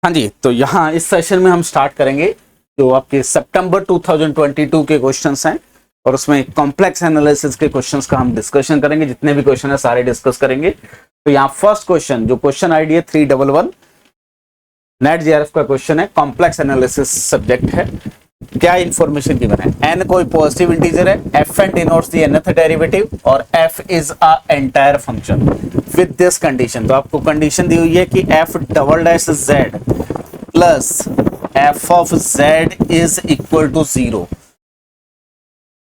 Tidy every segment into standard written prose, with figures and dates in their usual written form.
हाँ जी, तो यहाँ इस सेशन में हम स्टार्ट करेंगे जो आपके सितंबर 2022 के क्वेश्चंस हैं और उसमें कॉम्प्लेक्स एनालिसिस के क्वेश्चंस का हम डिस्कशन करेंगे। जितने भी क्वेश्चन है सारे डिस्कस करेंगे। तो यहाँ फर्स्ट क्वेश्चन जो क्वेश्चन आईडी है 311 नेट जेआरएफ का क्वेश्चन है, कॉम्प्लेक्स एनालिसिस सब्जेक्ट है। क्या इंफॉर्मेशन गिवन है? एन कोई पॉजिटिव इंटीजर है, F n denotes the nth derivative और f is a entire function with this condition. तो आपको कंडीशन दी हुई है कि f double dash z plus f of z is equal to 0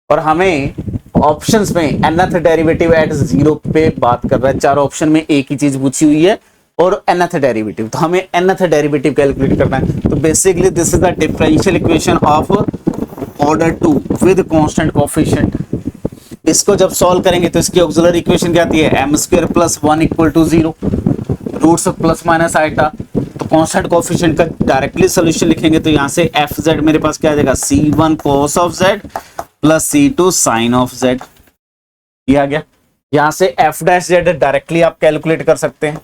और हमें ऑप्शंस में nth डेरिवेटिव एट 0 पे बात कर रहा है। चारों ऑप्शन में एक ही चीज पूछी हुई है और nth डेरिवेटिव, तो हमें nth डेरिवेटिव कैलकुलेट करना है। तो basically this is the differential equation of order 2 with constant coefficient. इसको जब सॉल्व करेंगे तो इसकी ऑक्सिलरी इक्वेशन क्या आती है? m square plus 1 equal to 0, roots of plus minus iota. तो कांस्टेंट कोएफिशिएंट का डायरेक्टली सॉल्यूशन लिखेंगे तो यहाँ से एफ जेड मेरे पास क्या आ जाएगा? c1 cos of Z plus c2 sin of Z. ये आ गया। यहाँ से एफ डैश जेड डायरेक्टली आप कैलकुलेट कर सकते हैं,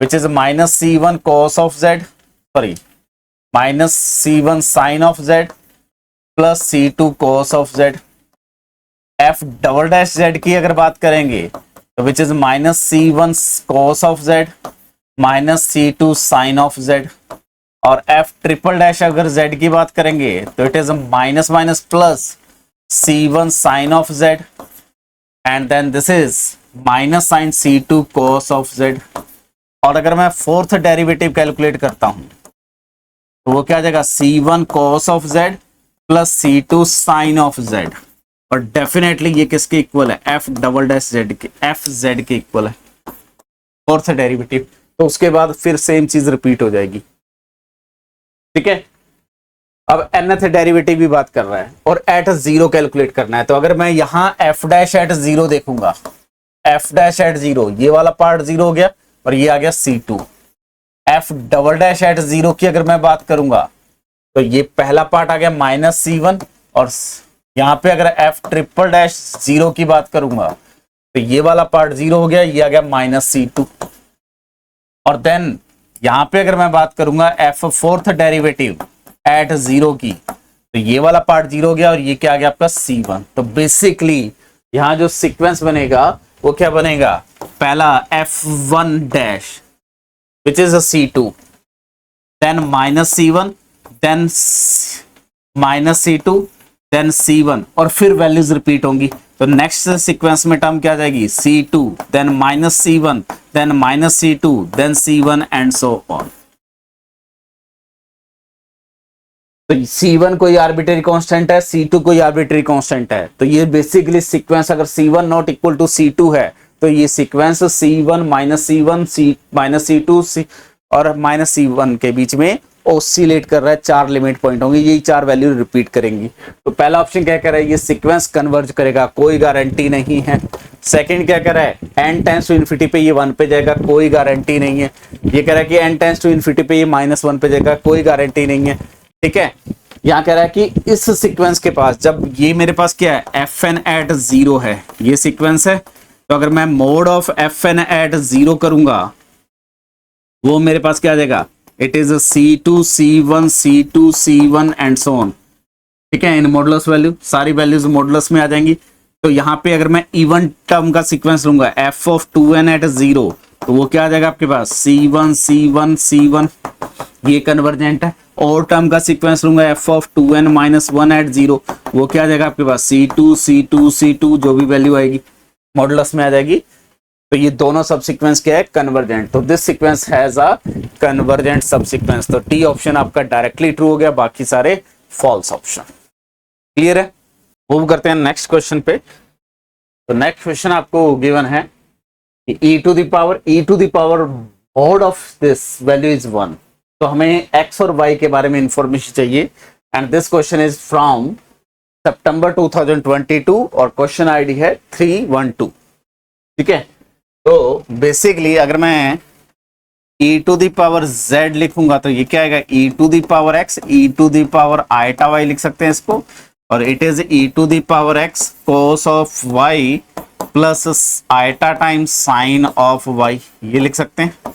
which is minus c1 cos of z, sorry, minus c1 sin of z plus c2 cos of z। f double dash z की अगर बात करेंगे तो which is minus c1 cos of z minus c2 sin of z और f triple dash अगर z की बात करेंगे तो it is minus minus plus c1 sin of z and then this is minus sin c2 cos of z। और अगर मैं fourth derivative calculate करता हूं तो वो क्या आ जाएगा? c1 cos of z plus c2 sin of z और डेफिनेटली ये किसके इक्वल है? f डबल डैश z के, f z के इक्वल है फोर्थ डेरिवेटिव। तो उसके बाद फिर सेम चीज रिपीट हो जाएगी। ठीक है, अब nth डेरिवेटिव भी बात कर रहा है और एट 0 कैलकुलेट करना है। तो अगर मैं यहां f डैश एट 0 देखूंगा, f डैश एट 0, ये वाला पार्ट 0 हो गया और ये आ गया c2। f double dash at 0 की अगर मैं बात करूंगा तो ये पहला पार्ट आ गया माइनस c1 और यहां पे अगर f ट्रिपल डैश 0 की बात करूंगा तो ये वाला पार्ट 0 हो गया, ये आ गया माइनस c2। और देन यहां पे अगर मैं बात करूंगा f फोर्थ डेरिवेटिव एट 0 की तो ये वाला पार्ट 0 हो गया और ये क्या आ गया आपका c1। तो बेसिकली यहां जो सीक्वेंस बनेगा वो क्या बनेगा? पहला f1 dash which is a c2, then minus c1, then minus c2, then c1 और फिर वैल्यूज रिपीट होंगी। तो नेक्स्ट सीक्वेंस में टर्म क्या आ जाएगी? c2, then minus c1, then minus c2, then c1 and so on। तो c1 कोई आर्बिट्रेरी कांस्टेंट है, c2 कोई आर्बिट्रेरी कांस्टेंट है। तो ये बेसिकली सीक्वेंस अगर c1 not equal to c2 है तो ये sequence c1 minus c1 minus c2 और माइनस c1 के बीच में ऑसिलेट कर रहा है। 4 लिमिट पॉइंट होंगे, यही 4 वैल्यू रिपीट करेंगी। तो पहला ऑप्शन क्या कह रहा है? ये सीक्वेंस कन्वर्ज करेगा, कोई गारंटी नहीं है। सेकंड क्या कह रहा है? n टेंस टू इन्फिनिटी पे ये 1 पे जाएगा, कोई गारंटी नहीं है। ये कह रहा है कि n टेंस टू इन्फिनिटी पे ये -1 पे जाएगा, कोई गारंटी नहीं है। ठीक है, यहाँ कह रहा है कि इस सीक्वेंस के पास जब ये मेरे पास क्या है? fn एट 0 है, ये सीक्वेंस है। तो अगर मैं मोड ऑफ fn एट 0 करूंगा वो मेरे पास क्या आ जाएगा? It is c2 c1 c2 c1 and so on. ठीक है, इन मॉडुलस वैल्यू सारी वैल्यूज मॉडुलस में आ जाएंगी। तो यहाँ पे अगर मैं इवन टर्म का सीक्वेंस लूंगा f ऑफ 2n एट 0 तो वो क्या आ जाएगा आपके पास? c1 c1 c1, ये कन्वर्जेंट है। और टर्म का सीक्वेंस लूंगा f of 2n minus 1 eight 0 वो क्या आ जाएगा आपके पास? c2 c2 c2, जो भी वैल्यू आएगी मॉडुलस में आ जाएगी। तो ये दोनों सब सीक्वेंस क्या है? कन्वर्जेंट। तो this sequence has a convergent सब सीक्वेंस। तो टी ऑप्शन आपका डायरेक्टली ट्रू हो गया, बाकी सारे फॉल्स ऑप्शन। क्लियर है? मूव करते हैं नेक्स्ट क्वेश्चन पे। तो नेक्स्ट क्वेश्चन आपको गिवन है कि e to the power mod of this value is 1। तो हमें x और y के बारे में इंफॉर्मेशन चाहिए and this question is from सितंबर 2022 और क्वेश्चन आईडी है 312। ठीक है, तो बेसिकली अगर मैं e to the power z लिखूंगा तो ये क्या आएगा? e to the power x, e to the power iota y लिख सकते हैं इसको, और it is e to the power x cos of y plus iota times sine of y, ये लिख सकते हैं।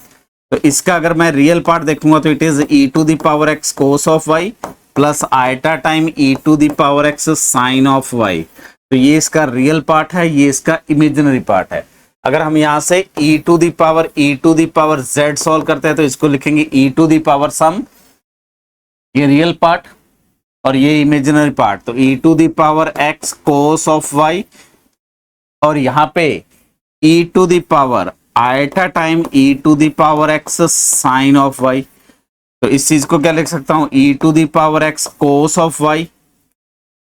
तो इसका अगर मैं रियल पार्ट देखूंगा तो it is e to the power x cos of y plus iota time e to the power x sine of y। तो ये इसका रियल पार्ट है, ये इसका इमेजिनरी पार्ट है। अगर हम यहां से e to the power z solve करते हैं तो इसको लिखेंगे e to the power sum, ये रियल पार्ट और ये इमेजिनरी पार्ट। तो e to the power x cos of y और यहां पे e to the power iota time e to the power x sine of y। तो इस चीज को क्या लिख सकता हूं, e to the power x cos of y,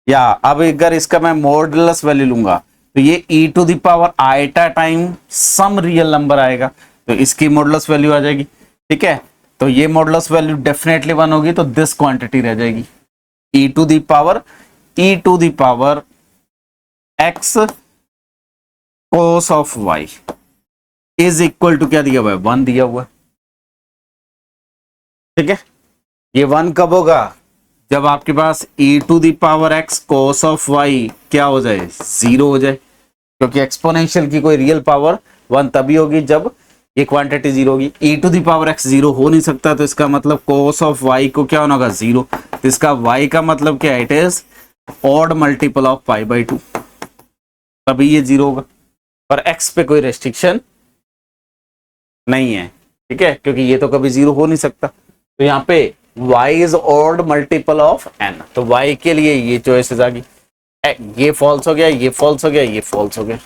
या अब अगर इसका मैं मॉडुलस वैल्यू लूंगा तो ये e to the power iota time sum real number आएगा, तो इसकी मॉडुलस वैल्यू आ जाएगी। ठीक है, तो ये मॉडुलस वैल्यू डेफिनेटली 1 होगी, तो दिस क्वांटिटी रह जाएगी e to the power x cos of y is equal to क्या दिया हुआ है, 1 दिया हुआ है। ठीक है, ये 1 कब होगा, जब आपके पास e to the power x cos of y क्या हो जाए, 0 हो जाए, क्योंकि एक्सपोनेंशियल की कोई रियल पावर 1 तभी होगी जब ये क्वांटिटी 0 होगी। e to the power x 0 हो नहीं सकता, तो इसका मतलब cos ऑफ y को क्या होना होगा, 0। तो इसका y का मतलब क्या है, it is odd multiple of pi by 2, तभी ये 0 होगा। पर x पे कोई रेस्ट्रिक्शन नहीं है, ठीक है, क्योंकि ये तो कभी 0 हो नहीं सकता। तो यहाँ पे y is odd multiple of n, तो y के लिए ये चॉइसेस आ गई, ये फॉल्स हो गया, ये फॉल्स हो गया, ये फॉल्स हो गया।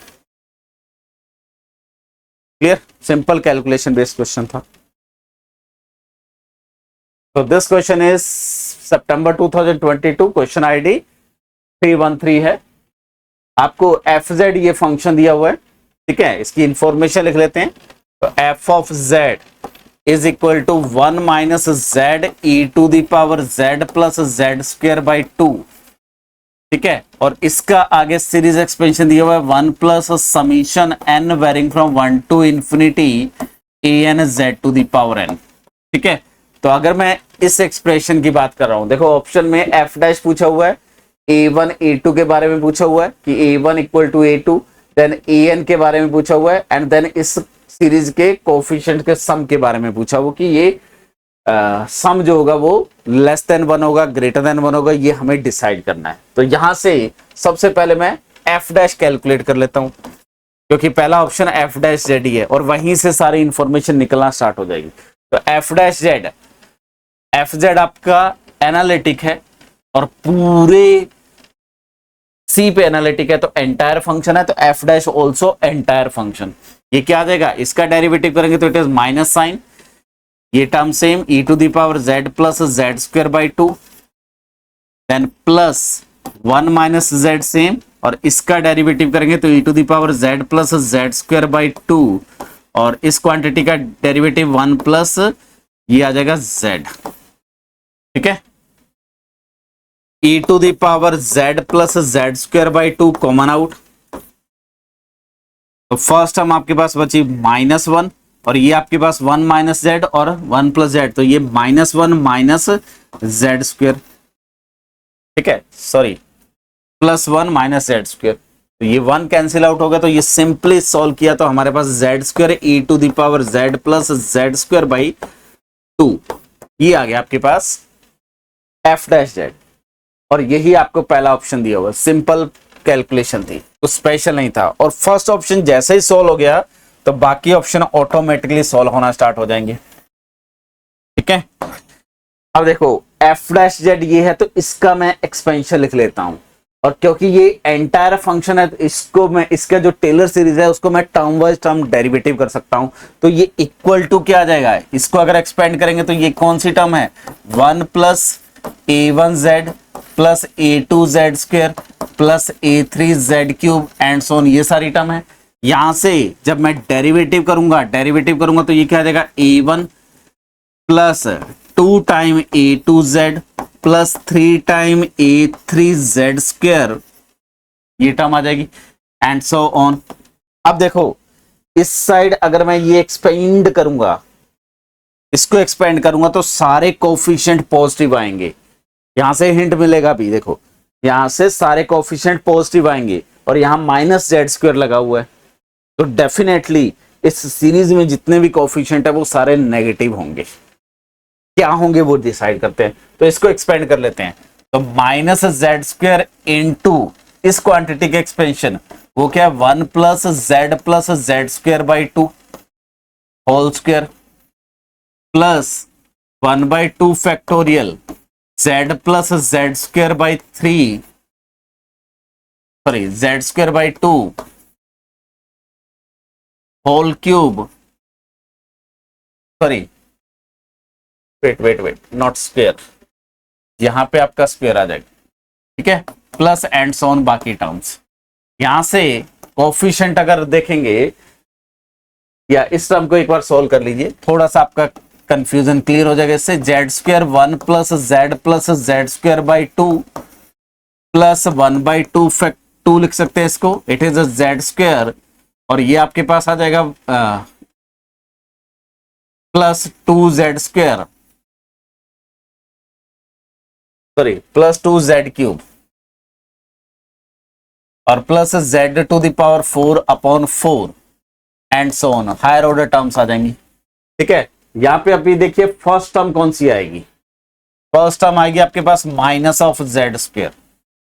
Clear, simple calculation based question था। तो this question is September 2022, question ID 313 है। आपको fz ये फंक्शन दिया हुआ है, ठीक है, इसकी इंफॉर्मेशन लिख लेते हैं। तो f of z is equal to 1 minus z e to the power z plus z square by 2। ठीक है, और इसका आगे सीरीज एक्सपेंशन दिया हुआ है 1 plus summation n varying from 1 to infinity an z to the power n। ठीक है, तो अगर मैं इस एक्सप्रेशन की बात कर रहा हूं, देखो ऑप्शन में f डैश पूछा हुआ है, a1 a2 के बारे में पूछा हुआ है कि a1 equal to a2, then an के बारे में पूछा हुआ है, एंड देन इस सीरीज के कोफिशिएंट के सम के बारे में पूछा हुआ कि ये सम जो होगा वो लेस देन 1 होगा, ग्रेटर देन 1 होगा, ये हमें डिसाइड करना है। तो यहां से सबसे पहले मैं f डैश कैलकुलेट कर लेता हूं, क्योंकि पहला ऑप्शन f डैश जेड ही है और वहीं से सारी इंफॉर्मेशन निकलना स्टार्ट हो जाएगी। तो f dash Z, F Z आपका एनालिटिक है और पूरे सी पे एनालिटिक है, तो एंटायर फंक्शन है, तो F dash also entire function. ये क्या आ जाएगा, इसका डेरिवेटिव करेंगे तो इट इज माइनस साइन, ये term same e to the power z plus z square by 2, then plus 1 minus z same, और इसका डेरिवेटिव करेंगे तो e to the power z plus z square by 2, और इस quantity का derivative 1 plus ये आ जाएगा z। ठीक है, e to the power z plus z square by 2 common out, तो फर्स्ट टर्म आपके पास बची -1 और ये आपके पास 1 माइनस जेड और 1 प्लस जेड, तो ये -1 माइनस जेड स्क्वायर, ठीक है, सॉरी +1 माइनस जेड स्क्वायर, तो ये 1 कैंसिल आउट होगा। तो ये सिंपली सॉल्व किया तो हमारे पास z square e to the power z plus Z square by 2, ये आ गया आपके पास f डैश जेड, और यही आपको पहला ऑप्शन दिया हुआ, सिंपल कैलकुलेशन थी, तो स्पेशल नहीं था। और फर्स्ट ऑप्शन जैसे ही सॉल्व हो गया तो बाकी ऑप्शन ऑटोमेटिकली सॉल्व होना स्टार्ट हो जाएंगे। ठीक है, अब देखो f डैश जेड ये है, तो इसका मैं एक्सपेंशन लिख लेता हूं, और क्योंकि ये एंटायर फंक्शन है तो इसको मैं, इसका जो टेलर सीरीज है उसको मैं टर्म वाइज टर्म डेरिवेटिव कर सकता हूं। तो ये इक्वल टू क्या आ जाएगा, इसको अगर एक्सपेंड करेंगे तो ये कौन सी टर्म है, 1 plus a1z plus a2z square plus a3z cube and so on, ये सारी टर्म है। यहां से जब मैं डेरिवेटिव करूंगा तो ये क्या आ जाएगा, a1 plus 2 time a2z plus 3 time a3z square, ये टर्म आ जाएगी एंड सो ऑन। अब देखो इस साइड अगर मैं ये एक्सपेंड करूंगा, इसको एक्सपेंड करूंगा तो सारे कोफिशिएंट पॉजिटिव आएंगे, यहां से हिंट मिलेगा भी, देखो यहां से सारे कोफिशिएंट पॉजिटिव आएंगे और यहां माइनस जेड स्क्वायर लगा हुआ है, तो डेफिनेटली इस सीरीज में जितने भी कोफिशिएंट है वो सारे नेगेटिव होंगे। क्या होंगे वो डिसाइड करते हैं। तो इसको एक्सपेंड कर लेते हैं। तो माइनस जेड स्क्वायर इंटू इस क्वांटिटी के एक्सपेंशन, वो क्या है 1 plus Z square by 2 whole square plus 1/2 factorial Z plus Z square by 3, sorry Z square by 2 whole cube, sorry wait not square, यहां पे आपका स्क्वायर आ जाएगा, ठीक है, प्लस एंड सो ऑन बाकी टर्म्स। यहां से कोफिशिएंट अगर देखेंगे, या इस टर्म को एक बार सोल्व कर लीजिए, थोड़ा सा आपका कंफ्यूजन क्लियर हो जाएगा इससे। Z square 1 plus Z square by 2 plus 1/2 fact 2 लिख सकते हैं इसको, it is a z square, और ये आपके पास आ जाएगा plus 2z square, sorry plus 2z cube, और plus z to the power 4 upon 4 and so on, higher order terms आ जाएंगी। ठीक है, यहां पे अभी देखिए फर्स्ट टर्म कौन सी आएगी, फर्स्ट टर्म आएगी आपके पास माइनस ऑफ जेड स्क्वायर,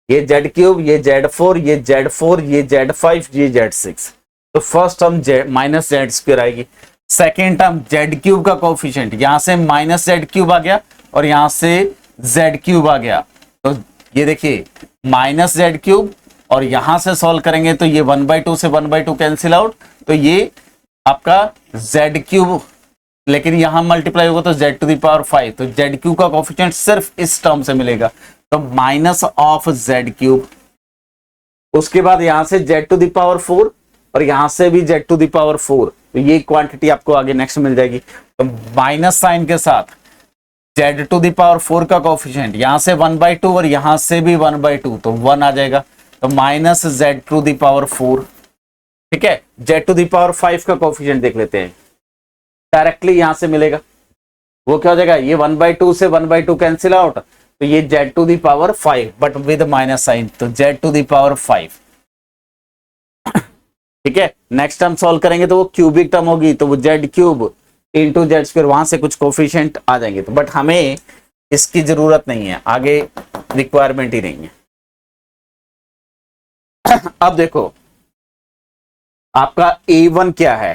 ये जेड क्यूब, ये जेड 4, ये जेड 4, ये जेड 5, ये जेड 6, तो first term minus Z square आएगी। सेकेंड टर्म जेड क्यूब का कोफिशिएंट, यहां से माइनस जेड क्यूब आ गया और यहां से जेड क्यूब आ गया, तो ये देखिए माइनस जेड क्यूब, और यहां से सॉल्व करेंगे तो ये 1/2 से 1/2 कैंसिल आउट, तो ये आपका जेड क्यूब, लेकिन यहां मल्टीप्लाई होगा तो जेड टू द पावर 5, तो जेड क्यूब का कोफिशिएंट सिर्फ इस टर्म से मिलेगा, तो माइनस ऑफ जेड क्यूब। उसके बाद यहां से जेड टू द पावर 4 और यहां से भी जेड टू द पावर 4, तो ये क्वांटिटी आपको आगे नेक्स्ट मिल जाएगी। तो माइनस साइन के साथ जेड टू द पावर 4 का कोफिशिएंट, यहां से 1/2 और यहां से भी 1/2, तो 1 आ जाएगा, तो minus Z to the power 4। ठीक है, जेड टू द पावर 5 का कोफिशिएंट देख लेते हैं, डायरेक्टली यहां से मिलेगा, वो क्या हो जाएगा, ये 1/2 से 1/2 कैंसिल आउट, तो ये Z to the power 5 but with minus sine, तो जेड टू द पावर 5। ठीक है, नेक्स्ट टर्म सॉल्व करेंगे तो वो क्यूबिक टर्म होगी, तो वो Z cube into Z square, वहां से कुछ कोफिशिएंट आ जाएंगे, तो बट हमें इसकी जरूरत नहीं है, आगे रिक्वायरमेंट ही नहीं है। अब देखो आपका A1 क्या है,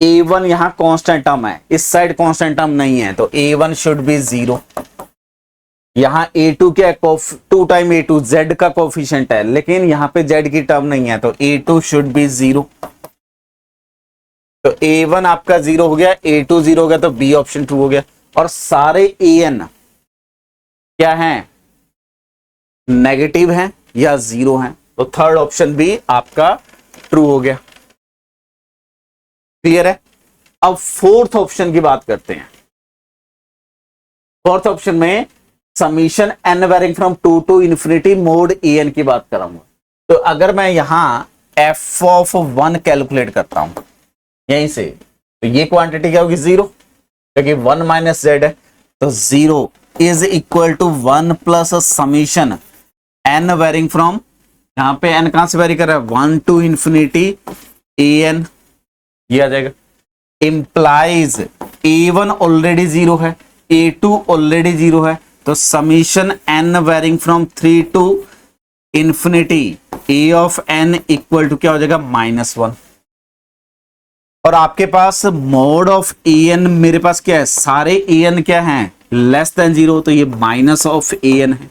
A1 यहां कांस्टेंट टर्म है, इस साइड कांस्टेंट टर्म नहीं है, तो A1 शुड बी 0। यहां A2 क्या है, 2 टाइम A2 Z का कोफिशिएंट है, लेकिन यहां पे Z की टर्म नहीं है, तो A2 शुड बी 0। तो A1 आपका 0 हो गया, A2 0 हो गया, तो B ऑप्शन ट्रू हो गया। और सारे AN क्या हैं, नेगेटिव हैं या 0 हैं, तो थर्ड ऑप्शन भी आपका ट्रू हो गया। क्लियर है। अब फोर्थ ऑप्शन की बात करते हैं। फोर्थ ऑप्शन में summation n varying from 2 to infinity mod En की बात कर रहा हूं। तो अगर मैं यहां f(1) कैलकुलेट करता हूं यहीं से, तो ये क्वांटिटी क्या होगी 0, क्योंकि 1 माइनस जेड है, तो 0 is equal to 1 plus summation n varying from, यहां पे n कहां से वेरी कर रहा है, 1 टू इंफिनिटी En, ये आ जाएगा। इंप्लाइज A1 ऑलरेडी 0 है, A2 ऑलरेडी 0 है, तो summation n varying from 3 to infinity A of n equal to क्या हो जाएगा, -1। और आपके पास मोड ऑफ En, मेरे पास क्या है, सारे En क्या हैं, लेस देन 0, तो ये माइनस ऑफ En है।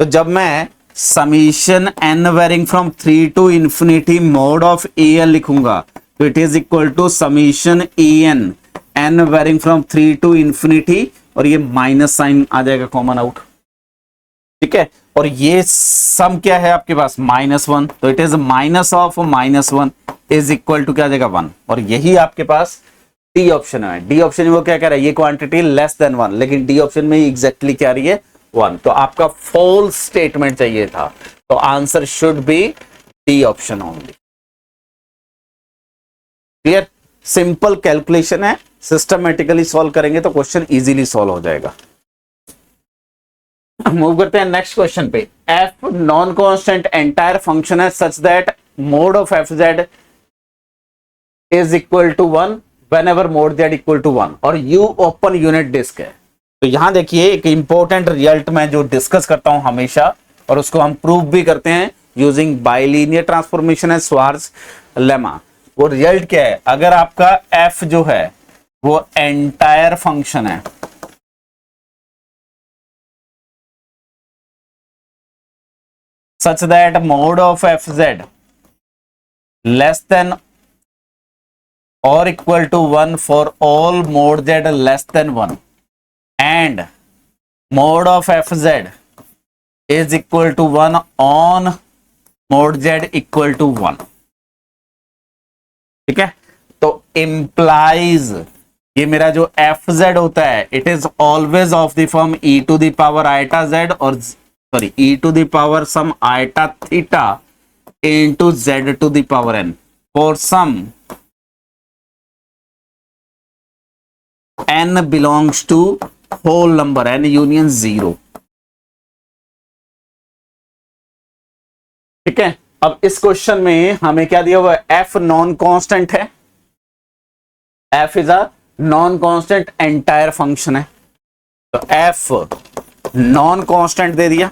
तो जब मैं summation n varying from 3 to infinity mod of En लिखूंगा, तो it is equal to summation En n varying from 3 to infinity, और ये माइनस साइन आ जाएगा कॉमन आउट। ठीक है, और ये सम क्या है आपके पास, -1, तो it is minus of -1 is equal to क्या आ जाएगा 1, और यही आपके पास डी ऑप्शन है। डी ऑप्शन में वो क्या कह रहा है, ये क्वांटिटी लेस देन 1, लेकिन डी ऑप्शन में एग्जैक्टली क्या आ रही है, 1, तो आपका फॉल्स स्टेटमेंट चाहिए था, तो answer should B D option only. Clear, simple calculation है, सिस्टमेटिकली सॉल्व करेंगे तो क्वेश्चन इजीली सॉल्व हो जाएगा। मूव करते हैं नेक्स्ट क्वेश्चन पे। f non constant entire function है such that mod of f z is equal to 1 whenever mod z equal to 1 और यू ओपन यूनिट डिस्क है। तो यहां देखिए एक इंपॉर्टेंट रिजल्ट मैं जो डिस्कस करता हूं हमेशा, और उसको हम प्रूव भी करते हैं using bilinear transformation and Schwarz lemma. वो रिजल्ट क्या है, अगर आपका एफ जो है वो एंटायर फंक्शन है, such that mode of fz less than or equal to 1 for all mode z less than 1 and mode of fz is equal to 1 on mode z equal to 1। ठीक है, तो implies ये मेरा जो fz होता है it is always of the form e to the power eta z और sorry e to the power some eta theta into z to the power n for some n belongs to whole number n union 0। ठीक है, अब इस question में हमें क्या दिया हुआ है, f नॉन कांस्टेंट है, f is a non constant entire function है, तो f नॉन कांस्टेंट दे दिया।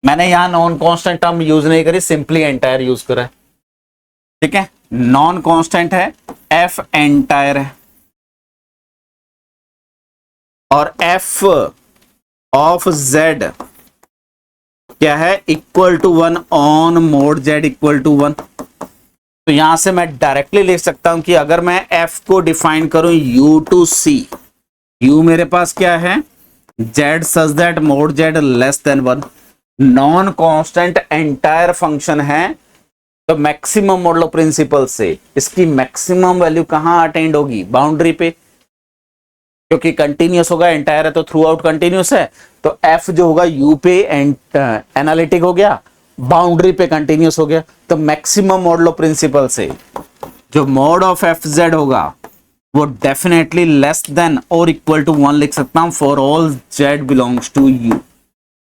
मैंने यहां नॉन कांस्टेंट टर्म यूज नहीं करी, सिंपली एंटायर यूज करा है। ठीक है, नॉन कांस्टेंट है, f एंटायर है और f ऑफ z क्या है, equal to 1 on mod z equal to 1। तो यहां से मैं डायरेक्टली लिख सकता हूं कि अगर मैं f को डिफाइन करूं u टू c, u मेरे पास क्या है z such that mode z less then 1, non constant entire function है, तो मैक्सिमम मॉडुलो प्रिंसिपल से इसकी मैक्सिमम वैल्यू कहां अटेंड होगी, बाउंड्री पे, क्योंकि कंटिन्यूस होगा, एंटायर है तो थ्रू आउट कंटिन्यूस है, तो f जो होगा u पे एनालिटिक हो गया, बाउंड्री पे कंटिन्यूस हो गया, तो मैक्सिमम मॉडुलो प्रिंसिपल से जो मॉड ऑफ fz होगा वो डेफिनेटली लेस देन और इक्वल टू 1 लिख सकता हूं for all z belongs to u,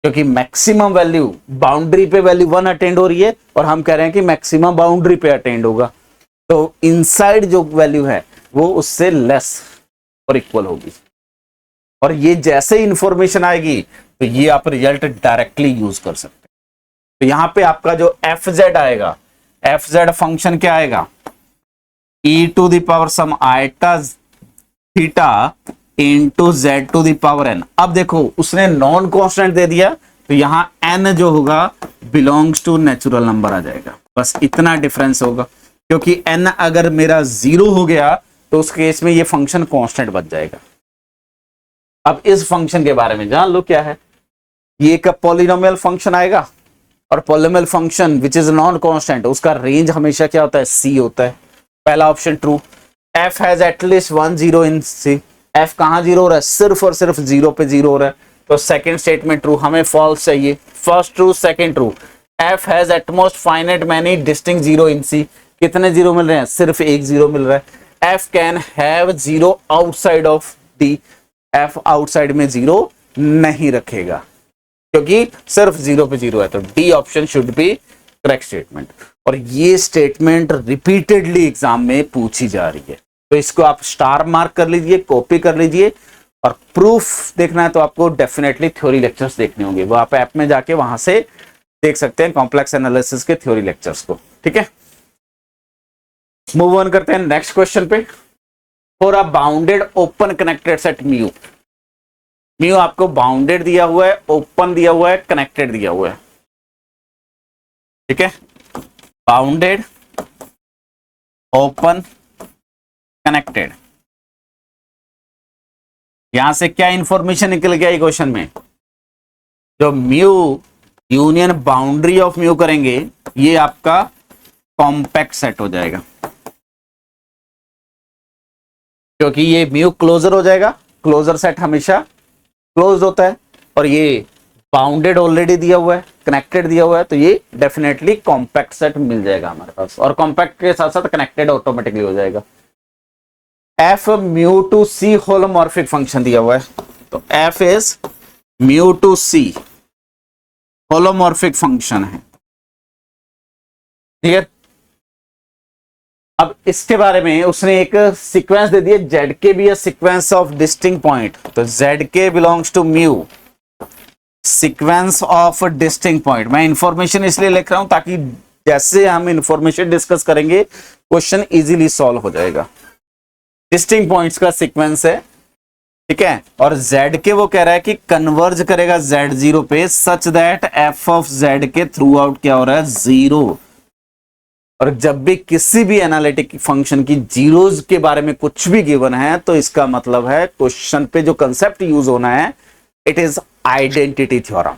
क्योंकि मैक्सिमम वैल्यू बाउंड्री पे वैल्यू 1 अटेंड हो रही है और हम कह रहे हैं कि मैक्सिमम बाउंड्री पे अटेंड होगा, तो इनसाइड जो वैल्यू है वो उससे लेस और इक्वल होगी। और ये जैसे ही इंफॉर्मेशन आएगी तो ये आप रिजल्ट डायरेक्टली यूज कर सकते हैं। तो यहां पे आपका जो fz आएगा, fz फंक्शन क्या आएगा, e to the power some eta theta into z to the power n। अब देखो उसने नॉन कांस्टेंट दे दिया, तो यहां n जो होगा बिलोंग्स टू नेचुरल नंबर आ जाएगा, बस इतना डिफरेंस होगा, क्योंकि n अगर मेरा 0 हो गया तो उस केस में ये फंक्शन कांस्टेंट बच जाएगा। अब इस फंक्शन के बारे में जान लो क्या है, ये एक पॉलिनोमियल फंक्शन आएगा और polynomial function which is non constant, उसका रेंज हमेशा क्या होता है, c होता है। पहला option true, f has at least 1 0 in c, f कहां 0 हो रहा है, सिर्फ और सिर्फ 0 पे 0 हो रहा है, तो सेकंड स्टेटमेंट ट्रू, हमें फॉल्स चाहिए, first true second true, f has at most finite many distinct 0 in c, कितने 0 मिल रहे हैं, सिर्फ एक 0 मिल रहा है। f can have 0 outside of d, f outside में 0 नहीं रखेगा, क्योंकि सिर्फ 0 पे 0 है, तो D option should be correct statement. और ये स्टेटमेंट रिपीटेडली एग्जाम में पूछी जा रही है, तो इसको आप स्टार मार्क कर लीजिए, कॉपी कर लीजिए, और प्रूफ देखना है तो आपको डेफिनेटली थ्योरी लेक्चर्स देखने होंगे, वो आप ऐप में जाके वहां से देख सकते हैं कॉम्प्लेक्स एनालिसिस के थ्योरी लेक्चर्स को। ठीक है, मूव ऑन करते हैं नेक्स्ट क्वेश्चन पे। For a bounded open connected set mu, mu आपको बाउंडेड दिया हुआ है, ओपन दिया हुआ है, कनेक्टेड दिया हुआ है। ठीक है, बाउंडेड, ओपन, कनेक्टेड, यहां से क्या इंफॉर्मेशन निकल गया क्वेश्चन में, जो mu union boundary of mu करेंगे ये आपका कॉम्पैक्ट सेट हो जाएगा, क्योंकि ये म्यू क्लोजर हो जाएगा, क्लोजर सेट हमेशा क्लोज होता है, और ये बाउंडेड ऑलरेडी दिया हुआ है, कनेक्टेड दिया हुआ है, तो ये डेफिनेटली कॉम्पैक्ट सेट मिल जाएगा हमारे पास, और कॉम्पैक्ट के साथ साथ कनेक्टेड ऑटोमेटिकली हो जाएगा। F mu to C holomorphic function दिया हुआ है, तो f is mu to C holomorphic function है। ठीक है, अब इसके बारे में उसने एक सीक्वेंस दे दिया, Z K be a sequence of distinct point, तो Z K belongs to mu sequence of distinct point. मैं इंफॉर्मेशन इसलिए लिख रहा हूं ताकि जैसे हम इंफॉर्मेशन डिस्कस करेंगे क्वेश्चन इजीली सॉल्व हो जाएगा। डिस्टिंक्ट पॉइंट्स का सीक्वेंस है, ठीक है, और z के वो कह रहा है कि कन्वर्ज करेगा z0 पे सच दैट f ऑफ z के थ्रू आउट क्या हो रहा है, 0। और जब भी किसी भी एनालिटिक फंक्शन की जीरोज के बारे में कुछ भी गिवन है तो इसका मतलब है क्वेश्चन पे जो कंसेप्ट यूज होना है इट इज आइडेंटिटी थ्योरम।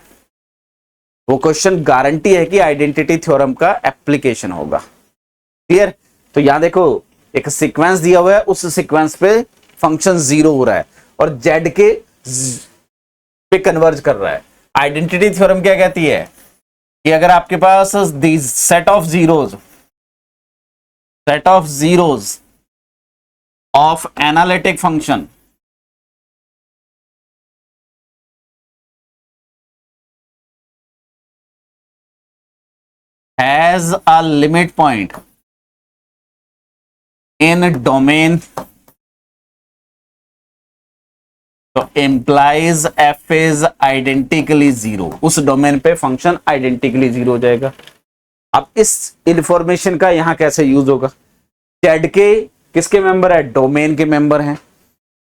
वो क्वेश्चन गारंटी है कि आइडेंटिटी थ्योरम का एप्लीकेशन होगा। क्लियर? तो यहां देखो एक सीक्वेंस दिया हुआ है, उस सीक्वेंस पे फंक्शन 0 हो रहा है और z के पे कन्वर्ज कर रहा है। आइडेंटिटी थ्योरम क्या कहती है कि अगर आपके पास set of zeros of analytic function has a limit point in domain तो इम्प्लाइज एफ इज आइडेंटिकली 0, उस डोमेन पे फंक्शन आइडेंटिकली 0 हो जाएगा। अब इस इंफॉर्मेशन का यहां कैसे यूज होगा, जेड के किसके मेंबर है, डोमेन के मेंबर हैं,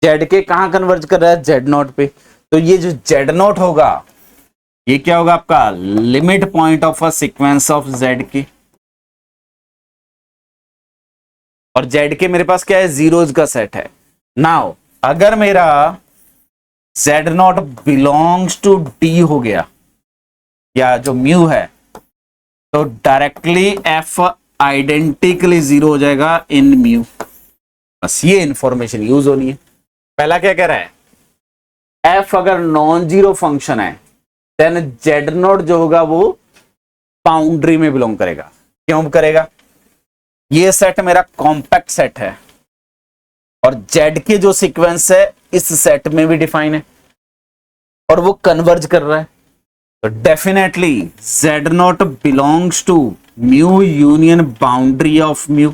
जेड के कहां कन्वर्ज कर रहा है, जेड नॉट पे, तो ये जो जेड नॉट होगा ये क्या होगा आपका limit point of a sequence of Z के। और जेड के मेरे पास क्या है, जीरोज का सेट है। नाउ अगर मेरा Z not belongs to D हो गया या जो म्यू है तो डायरेक्टली एफ आइडेंटिकली 0 हो जाएगा इन म्यू। बस ये इंफॉर्मेशन यूज होनी है। पहला क्या कह रहा है, एफ अगर नॉन जीरो फंक्शन है देन जेड नॉट जो होगा वो बाउंड्री में बिलोंग करेगा। क्यों करेगा, ये सेट मेरा कॉम्पैक्ट सेट है और जेड के जो सीक्वेंस है इस सेट में भी डिफाइन है और वो कन्वर्ज कर रहा है, तो definitely Z not belongs to mu union boundary of mu.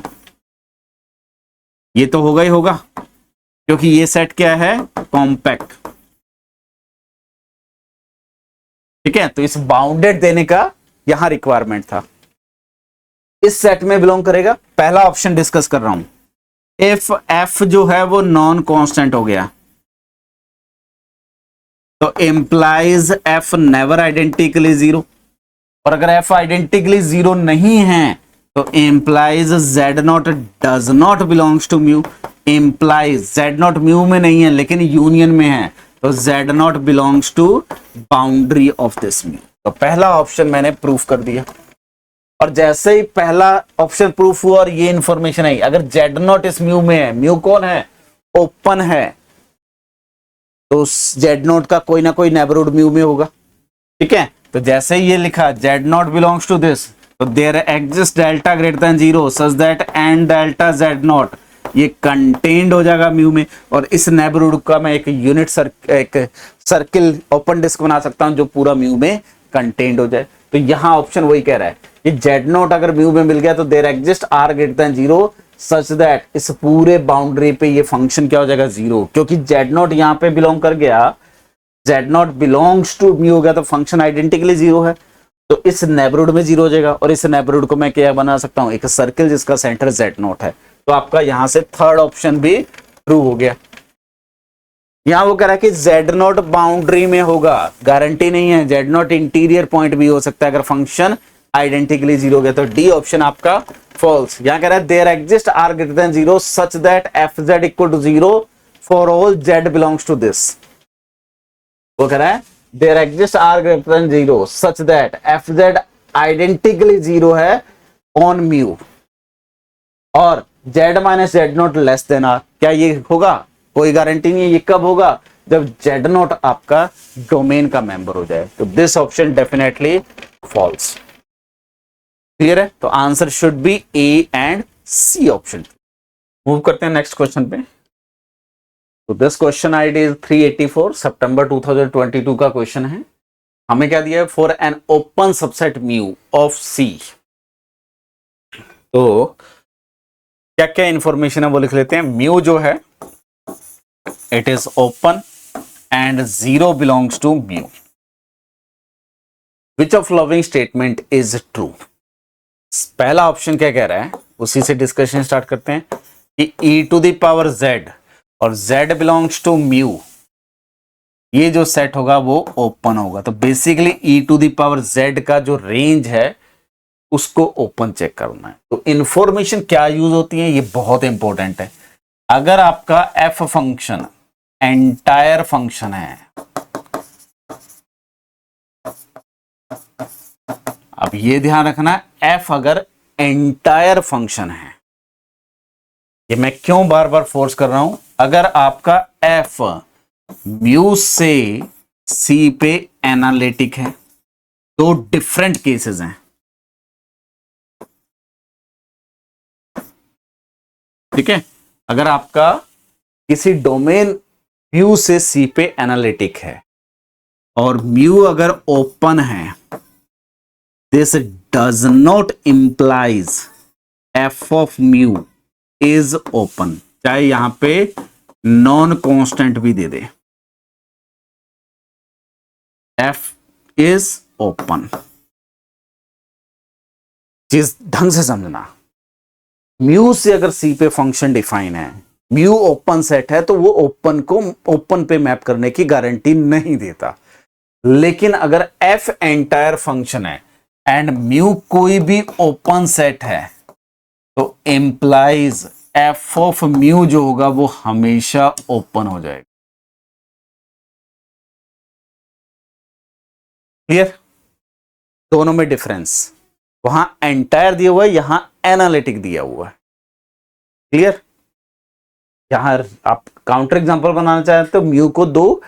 ये तो होगा ही होगा क्योंकि ये सेट क्या है, कॉम्पैक्ट। ठीक है, तो इस बाउंडेड देने का यहां रिक्वायरमेंट था, इस सेट में बिलोंग करेगा। पहला ऑप्शन डिस्कस कर रहा हूं, इफ एफ जो है वो नॉन कांस्टेंट हो गया तो इंप्लाइज एफ नेवर आइडेंटिकली 0, और अगर एफ आइडेंटिकली 0 नहीं है तो implies Z not does not belongs to mu. Implies Z not mu में नहीं है लेकिन यूनियन में है तो Z not belongs to boundary of this mu. तो पहला ऑप्शन मैंने प्रूफ कर दिया, और जैसे ही पहला ऑप्शन प्रूफ हुआ और ये इंफॉर्मेशन आई, अगर जेड नॉट इस म्यू में है, म्यू कौन है, ओपन है, तो जेड नॉट का कोई ना कोई नेबरहुड म्यू में होगा। ठीक है, तो जैसे ही ये लिखा z not belongs to this तो there exist delta greater than 0 such that and delta z not ये कंटेन्ड हो जाएगा म्यू में, और इस नेबरहुड का मैं एक यूनिट एक सर्किल ओपन डिस्क बना सकता हूं जो पूरा म्यू में कंटेन्ड हो जाए। तो यहां ऑप्शन वही कह रहा है कि जेड नॉट अगर म्यू में मिल गया तो there exist are greater than 0 such that इस पूरे बाउंड्री पे ये फंक्शन क्या हो जाएगा, 0, क्योंकि जेड नॉट यहां पे बिलोंग कर गया, Z not belongs to mu हो गया तो फंक्शन आइडेंटिकली 0 है, तो इस नेबरहुड में 0 हो जाएगा, और इस नेबरहुड को मैं क्या बना सकता हूं, एक सर्किल जिसका सेंटर जेड नॉट है। तो आपका यहां से थर्ड ऑप्शन भी ट्रू हो गया। यहां वो कह रहा है कि जेड नॉट बाउंड्री में होगा, गारंटी नहीं है, जेड नॉट इंटीरियर पॉइंट भी हो सकता है अगर फंक्शन आइडेंटिकली 0 हो गया, तो डी ऑप्शन आपका फॉल्स। यहां कह रहा है there exist are greater than 0 such that F Z equal to 0 for all Z belongs to this. वो कह रहा है there exist are greater than 0 such that F Z identically 0 है ऑन म्यू, और Z minus Z not less than R. क्या ये होगा, कोई गारंटी नहीं है। ये कब होगा, जब जेड नॉट आपका डोमेन का मेंबर हो जाए। तो this option definitely false. Clear है, तो answer should be A and C option. Move करते हैं नेक्स्ट क्वेश्चन पे। तो दिस क्वेश्चन आईडी इज 384, सितंबर 2022 का क्वेश्चन है। हमें क्या दिया है, for an open subset mu of C. तो क्या क्या इंफॉर्मेशन है वो लिख लेते हैं। म्यू जो है it is open and 0 belongs to mu. Which of following statement is true. पहला ऑप्शन क्या कह रहा है, उसी से डिस्कशन स्टार्ट करते हैं कि e to the power z और z बिलोंग्स टू म्यू, ये जो सेट होगा वो ओपन होगा। तो basically e to the power z का जो रेंज है उसको ओपन चेक करना है। तो इंफॉर्मेशन क्या यूज होती है ये बहुत इंपॉर्टेंट है। अगर आपका f फंक्शन एंटायर फंक्शन है, अब ये ध्यान रखना f अगर एंटायर फंक्शन है, ये मैं क्यों बार बार फोर्स कर रहा हूं, अगर आपका f म्यू से c पे एनालिटिक है, दो डिफरेंट केसेस हैं, ठीक है। अगर आपका किसी डोमेन म्यू से सी पे एनालिटिक है और म्यू अगर ओपन है, this does not implies f of mu is open, चाहे यहां पे नॉन कांस्टेंट भी दे दे, एफ इज ओपन। चीज ढंग से समझना, म्यू से अगर सी पे फंक्शन डिफाइन है, म्यू ओपन सेट है, तो वो ओपन को ओपन पे मैप करने की गारंटी नहीं देता। लेकिन अगर एफ एंटायर फंक्शन है एंड म्यू कोई भी ओपन सेट है, तो एम्प्लाइज एफ ऑफ म्यू जो होगा वो हमेशा ओपन हो जाएगा। क्लियर? दोनों में डिफरेंस, वहां एंटायर दिया हुआ है, यहां एनालिटिक दिया हुआ है। क्लियर? यहां आप काउंटर एग्जांपल बनाना चाहते हैं तो म्यू को दो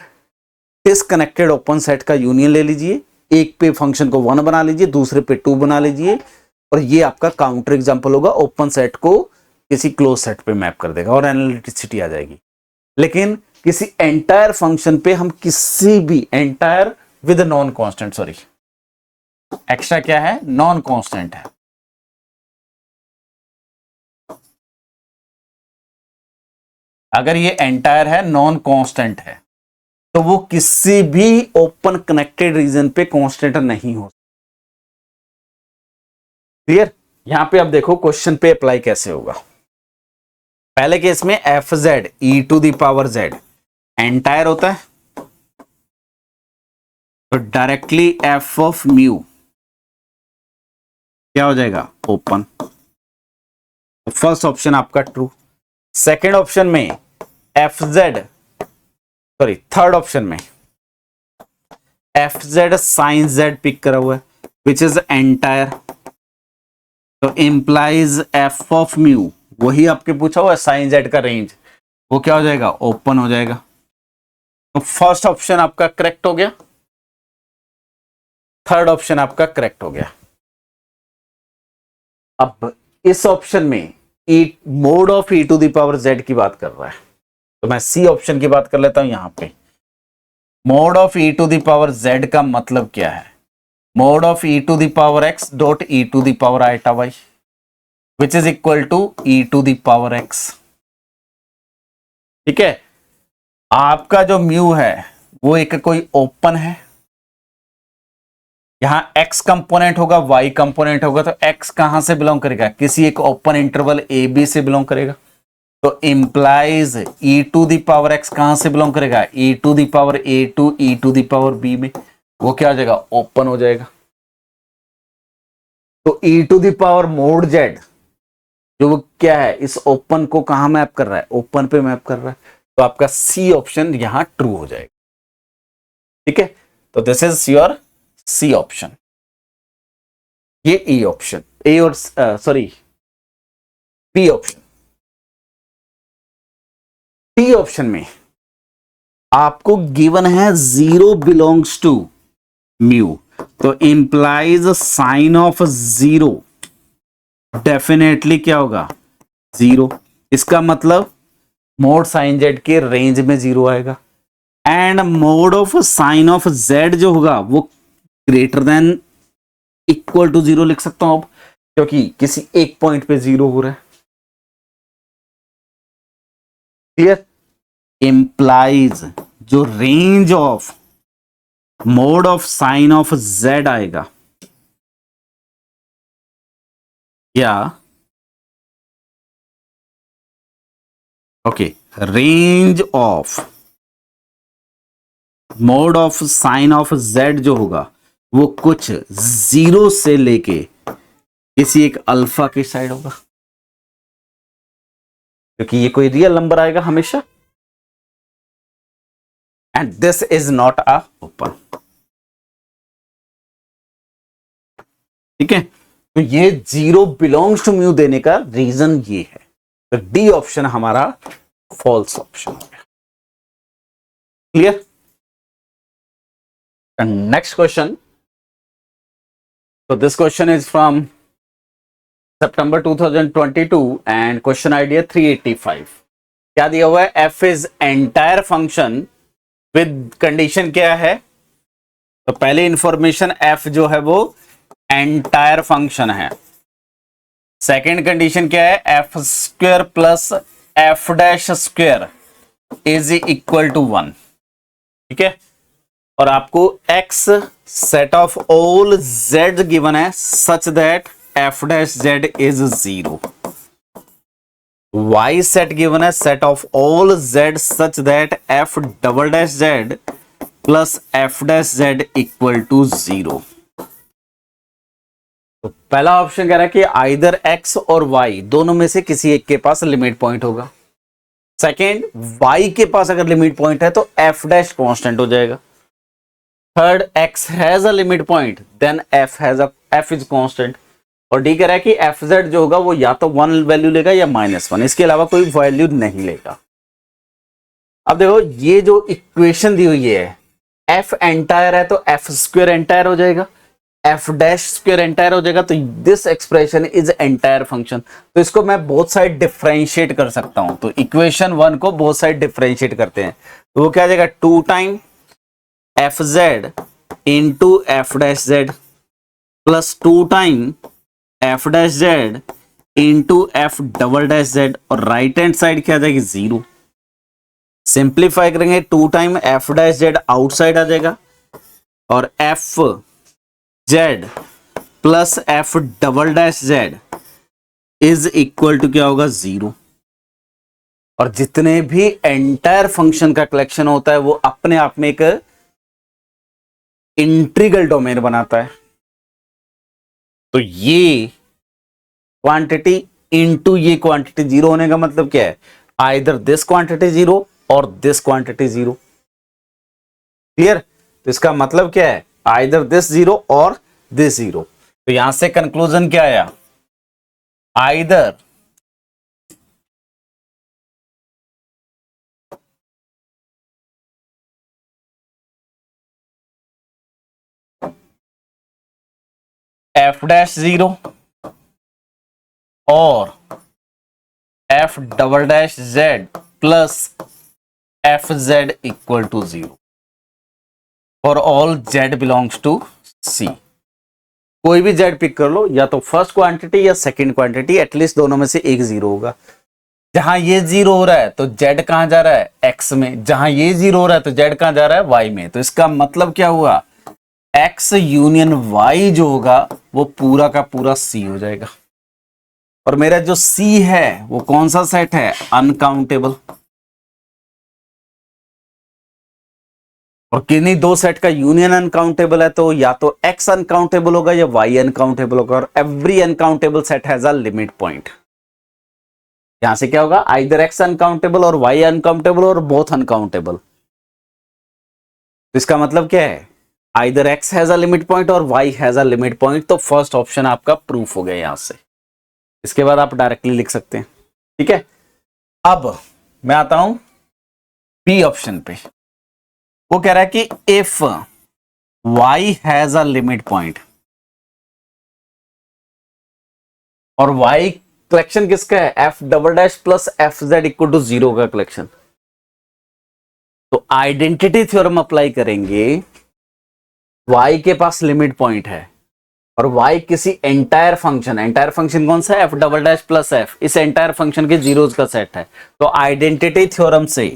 डिसकनेक्टेड ओपन सेट का यूनियन ले लीजिए, एक पे फंक्शन को 1 बना लीजिए, दूसरे पे 2 बना लीजिए, और ये आपका काउंटर एग्जांपल होगा, ओपन सेट को किसी क्लोज सेट पे मैप कर देगा और एनालिटिसिटी आ जाएगी। लेकिन किसी एंटायर फंक्शन पे हम किसी भी entire with non constant, sorry extra क्या है, नॉन कांस्टेंट है, अगर ये एंटायर है नॉन कांस्टेंट है, तो वो किसी भी ओपन कनेक्टेड रीजन पे कांस्टेंट नहीं हो। क्लियर? यहां पे आप देखो क्वेश्चन पे अप्लाई कैसे होगा। पहले केस में F Z E to the power Z entire होता है, तो डायरेक्टली एफ ऑफ म्यू क्या हो जाएगा, ओपन। फर्स्ट ऑप्शन आपका ट्रू। सेकेंड ऑप्शन में F z, sorry third option में F z sine z pick करा हुआ है विच इज एंटायर, तो इंप्लाइज एफ ऑफ म्यू, वही आपके पूछा हुआ है साइन जेड का रेंज, वो क्या हो जाएगा, ओपन हो जाएगा। तो फर्स्ट ऑप्शन आपका करेक्ट हो गया, थर्ड ऑप्शन आपका करेक्ट हो गया। अब इस ऑप्शन में mod of E to the power Z की बात कर रहा है, तो मैं सी ऑप्शन की बात कर लेता हूं। यहां पे mod of E to the power Z का मतलब क्या है, mod of E to the power X dot E to the power eta Y which is equal to E to the power X. ठीक है, आपका जो म्यू है वो एक कोई ओपन है, यहां x कंपोनेंट होगा, y कंपोनेंट होगा, तो x कहां से बिलोंग करेगा, किसी एक ओपन इंटरवल ए बी से बिलोंग करेगा, तो implies e to the power x कहां से बिलोंग करेगा, e to the power a to e to the power b में, वो क्या हो जाएगा, ओपन हो जाएगा। तो e to the power mod z जो वो क्या है, इस ओपन को कहां मैप कर रहा है, ओपन पे मैप कर रहा है, तो आपका सी ऑप्शन यहां ट्रू हो जाएगा। ठीक है, तो this is your C option. ये ए ऑप्शन, ए और sorry B option. T option में आपको गिवन है 0 बिलोंग्स टू म्यू, तो इंप्लाइज साइन ऑफ 0 डेफिनेटली क्या होगा, 0। इसका मतलब मोड साइन जेड के रेंज में 0 आएगा, and mod of sine of Z जो होगा वो ग्रेटर देन इक्वल टू 0 लिख सकता हूं अब, क्योंकि किसी एक पॉइंट पे 0 हो रहा है। क्लियर? इम्प्लाइज जो range of mode of sine of z आएगा या okay, range of mode of sine of z जो होगा वो कुछ 0 से लेके किसी एक अल्फा के साइड होगा, क्योंकि ये कोई रियल नंबर आएगा हमेशा, and this is not a open. ठीक है, तो ये 0 बिलोंग्स टू म्यू देने का रीजन ये है। तो डी ऑप्शन हमारा फॉल्स ऑप्शन हो गया। Clear? Next question, so this question is from September 2022 and question idea 385। क्या दिया हुआ है? f is entire function with condition क्या है? तो पहले इंफॉर्मेशन f जो है वो entire function है। सेकेंड कंडीशन क्या है? F square plus f dash square is equal to 1। ठीक है, और आपको x set of all z given है such that f dash z is 0। y set given है set of all z such that f double dash z plus f dash z equal to 0। तो पहला option कह रहा है कि either x और y दोनों में से किसी एक के पास लिमिट पॉइंट होगा। सेकेंड, y के पास अगर लिमिट पॉइंट है तो f डैश कांस्टेंट हो जाएगा। Third, x has a limit point then f is constant. और डी कह रहा है कि एफ जेड जो होगा वो या तो 1 वैल्यू लेगा या -1, इसके अलावा कोई वैल्यू नहीं लेगा। अब देखो ये जो इक्वेशन दी हुई है, f एंटायर है तो f स्क्वायर एंटायर हो जाएगा, f डैश स्क्वायर एंटायर हो जाएगा, तो this expression is entire function. तो इसको मैं बोथ साइड डिफरेंशिएट कर सकता हूं। तो इक्वेशन 1 को बोथ साइड डिफरेंशिएट करते हैं तो वो क्या आ जाएगा? 2 time f z into f dash z plus 2 time f dash z into f double dash z, और राइट हैंड साइड क्या आ जाएगी? 0। सिंप्लीफाई करेंगे 2 time f dash z outside आ जाएगा और f z plus f double dash z is equal to क्या होगा? 0। और जितने भी एंटायर फंक्शन का कलेक्शन होता है वो अपने आप में एक इंटीग्रल डोमेन बनाता है। तो ये क्वांटिटी इनटू ये क्वांटिटी 0 होने का मतलब क्या है? आइदर दिस क्वांटिटी 0 और दिस क्वांटिटी 0। क्लियर? तो इसका मतलब क्या है? आइदर दिस 0 और दिस 0। तो यहां से कंक्लूजन क्या आया? आइदर एफ डैश 0 और f double dash z plus F Z equal to 0 for all Z belongs to C. कोई भी जेड पिक कर लो, या तो फर्स्ट क्वांटिटी या सेकंड क्वांटिटी, एटलीस्ट दोनों में से एक 0 होगा। जहां ये 0 हो रहा है तो जेड कहां जा रहा है? एक्स में। जहां ये 0 हो रहा है तो जेड कहां जा रहा है? वाई में। तो इसका मतलब क्या हुआ? एक्स यूनियन वाई जो होगा वो पूरा का पूरा सी हो जाएगा। और मेरा जो सी है वो कौन सा सेट है? अनकाउंटेबल। और किन्हीं दो सेट का यूनियन अनकाउंटेबल है तो या तो x अनकाउंटेबल होगा या y अनकाउंटेबल होगा। और every uncountable set has a limit point. यहां से क्या होगा? आइदर x अनकाउंटेबल और y अनकाउंटेबल और बोथ अनकाउंटेबल। तो इसका मतलब क्या है? Either x has a limit point और y has a limit point. तो फर्स्ट ऑप्शन आपका प्रूफ हो गया यहां से। इसके बाद आप डायरेक्टली लिख सकते हैं। ठीक है, अब मैं आता हूं बी ऑप्शन पे। वो कह रहा है कि if y has a limit point, और y कलेक्शन किसका है? f double dash plus F Z equal to 0 का कलेक्शन। तो आइडेंटिटी थ्योरम अप्लाई करेंगे। y के पास लिमिट पॉइंट है और y किसी एंटायर फंक्शन कौन सा है, f double dash plus f, इस एंटायर फंक्शन के जीरोस का सेट है। तो आइडेंटिटी थ्योरम से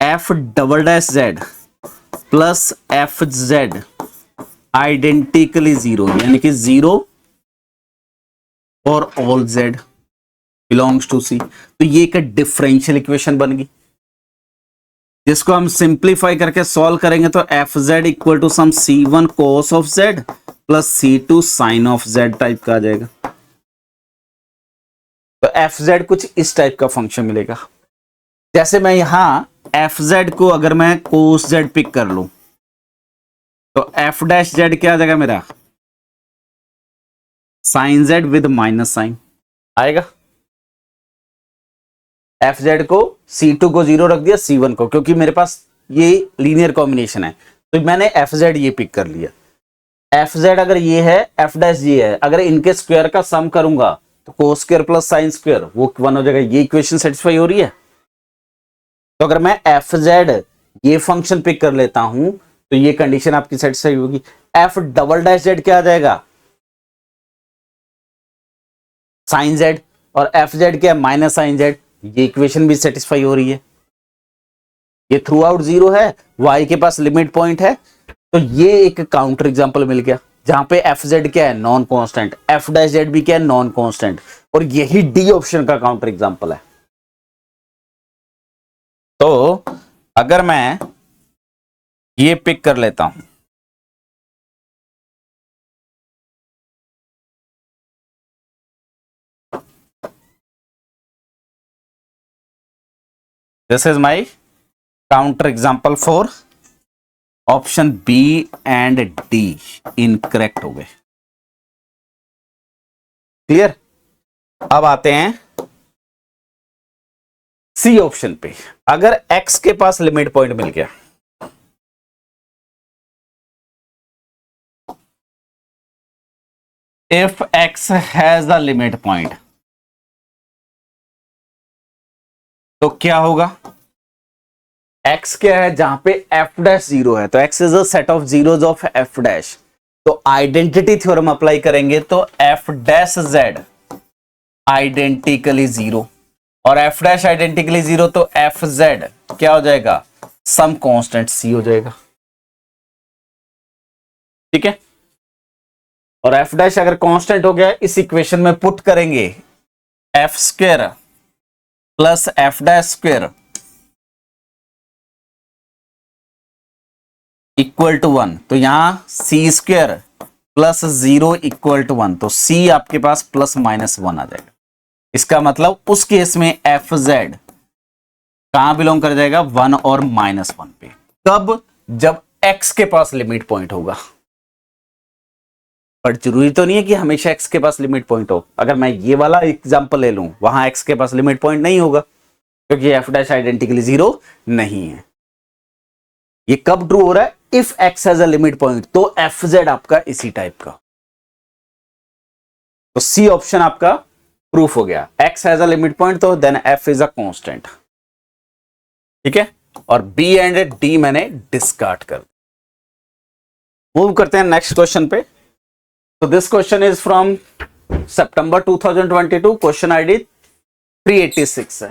f double dash z plus F Z identically zero, यानी कि जीरो और all z belongs to C। तो ये एक डिफरेंशियल इक्वेशन बन गई, जिसको हम सिंप्लीफाई करके सॉल्व करेंगे तो F Z equal to some C1 cos of z plus C2 sine of z type का आ जाएगा। तो एफ जेड कुछ इस टाइप का फंक्शन मिलेगा। जैसे मैं यहां एफ जेड को अगर मैं कोस जेड पिक कर लूं तो एफ डैश जेड क्या आ जाएगा मेरा, sine Z with minus sine आएगा। एफ जेड को C2 को जीरो रख दिया, C1 को, क्योंकि मेरे पास ये लीनियर कॉम्बिनेशन है तो मैंने एफ जेड ये पिक कर लिया। एफ जेड अगर ये है, एफ डैश ये है, अगर इनके स्क्वायर का सम करूंगा तो cos square plus sine square वो 1 हो जाएगा। ये इक्वेशन सेटिस्फाई हो रही है। तो अगर मैं एफ जेड ये फंक्शन पिक कर लेता हूं तो ये कंडीशन आपकी सेटिस्फाई होगी। एफ डबल डैश जेड क्या आ जाएगा, साइन जेड, और एफ जेड क्या है, माइनस साइन जेड। ये इक्वेशन भी सेटिस्फाई हो रही है। ये थ्रू आउट जीरो है, y के पास लिमिट पॉइंट है। तो ये एक काउंटर एग्जांपल मिल गया जहां पे एफ जेड क्या है, non constant, F dash Z भी क्या है, नॉन कांस्टेंट, और यही डी ऑप्शन का काउंटर एग्जांपल है। तो अगर मैं ये पिक कर लेता हूं this is my counter example for option B and D incorrect हो गए। क्लियर। अब आते हैं सी ऑप्शन पे। अगर x के पास लिमिट पॉइंट मिल गया, if x has the limit point, तो क्या होगा, x क्या है, जहां पे f डैश जीरो है तो x is a set of zeros of f dash. तो आइडेंटिटी थ्योरम अप्लाई करेंगे तो f dash z identically zero, और f डैश आइडेंटिकली जीरो तो f z क्या हो जाएगा, सम कांस्टेंट c हो जाएगा। ठीक है। और f डैश अगर कांस्टेंट हो गया, इस इक्वेशन में पुट करेंगे f square plus f dash square equal to 1। तो यहां c square plus 0 equal to 1, तो c आपके पास प्लस माइनस 1 आ जाएगा। इसका मतलब उस केस में एफ जेड कहां बिलोंग कर जाएगा, 1 और -1 पे। कब, जब x के पास लिमिट पॉइंट होगा। पर जरूरी तो नहीं है कि हमेशा x के पास लिमिट पॉइंट हो। अगर मैं ये वाला एग्जांपल ले लूं, वहां x के पास लिमिट पॉइंट नहीं होगा क्योंकि f डैश आइडेंटिकली जीरो नहीं है। ये कब ट्रू हो रहा है, if x has a limit point, तो एफ जेड आपका इसी टाइप का। तो सी ऑप्शन आपका प्रूफ हो गया। x has a limit point तो then f is a constant. ठीक है। और b एंड d मैंने डिस्कार्ड कर। मूव करते हैं नेक्स्ट क्वेश्चन पे। तो दिस क्वेश्चन इज फ्रॉम सितंबर 2022, क्वेश्चन आईडी 386 है।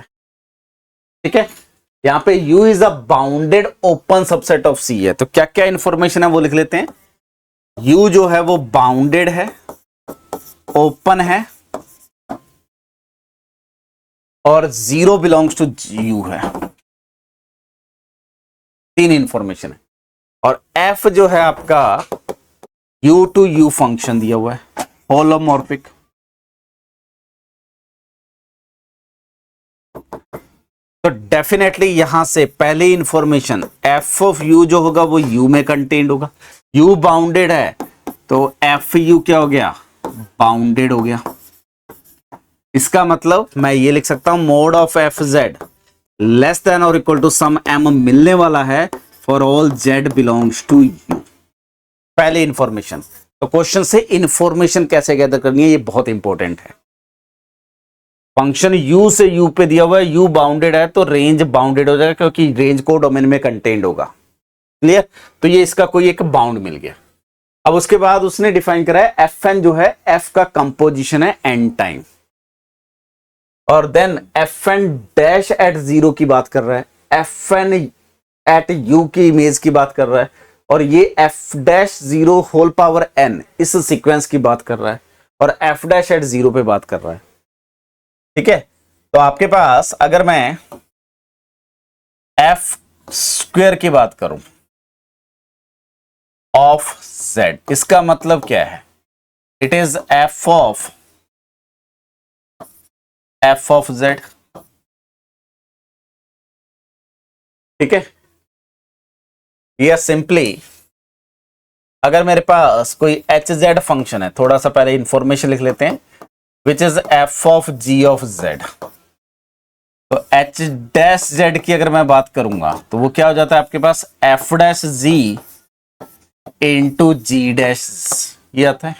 ठीक है। यहां पे U is a bounded open subset of C है। तो क्या क्या इंफॉर्मेशन है वो लिख लेते हैं। U जो है वो बाउंडेड है, ओपन है और 0 बिलोंग्स टू U है। 3 इंफॉर्मेशन है। और F जो है आपका U टू U फंक्शन दिया हुआ है, होलोमॉर्फिक। तो डेफिनेटली यहां से पहली इंफॉर्मेशन f ऑफ u जो होगा वो u में कंटेन्ड होगा। u बाउंडेड है तो एफ यू क्या हो गया, बाउंडेड हो गया। इसका मतलब मैं ये लिख सकता हूं mod of F Z less than और इक्वल टू सम m मिलने वाला है for all z belongs to u। पहली इंफॉर्मेशन। तो क्वेश्चन से इंफॉर्मेशन कैसे गैदर करनी है ये बहुत इंपॉर्टेंट है। फंक्शन u से u पे दिया हुआ है, u बाउंडेड है तो रेंज बाउंडेड हो जाएगा क्योंकि रेंज को डोमेन में कंटेन्ड होगा। क्लियर। तो ये इसका कोई एक बाउंड मिल गया। अब उसके बाद उसने डिफाइन करा है एफ एन जो है एफ का कंपोजिशन है एन टाइम, और then F N dash at zero की बात कर रहा है, एफ एन एट यू की इमेज की बात कर रहा है, और ये F dash zero whole power N इस सीक्वेंस की बात कर रहा है, और एफ डैश एट जीरो पे बात कर रहा है। ठीक है, तो आपके पास अगर मैं एफ स्क्वायर की बात करूं ऑफ जेड, इसका मतलब क्या है? It is F of Z. ठीक है, या सिंपली अगर मेरे पास कोई एच जेड फंक्शन है, थोड़ा सा पहले इंफॉर्मेशन लिख लेते हैं, which is F of G of Z. तो एच डैश जेड की अगर मैं बात करूंगा तो वो क्या हो जाता है आपके पास, एफ डैश जी इंटू जी डैश, ये आता है।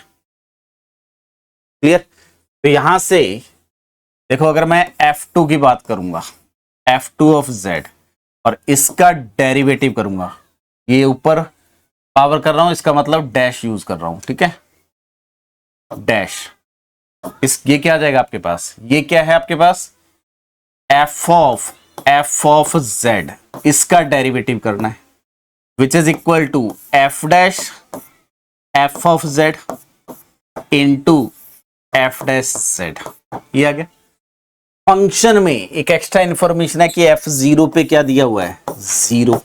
क्लियर? तो यहां से देखो, अगर मैं F2 की बात करूंगा, F2 ऑफ Z, और इसका डेरिवेटिव करूंगा, ये ऊपर पावर कर रहा हूं, इसका मतलब डैश यूज कर रहा हूं। ठीक है, डैश, ये क्या आ जाएगा आपके पास, ये क्या है आपके पास, F ऑफ Z, इसका डेरिवेटिव करना है, which is equal to F dash F of Z into F dash Z। ये आ गया। फंक्शन में एक एक्स्ट्रा इंफॉर्मेशन है कि F0 पे क्या दिया हुआ है, 0।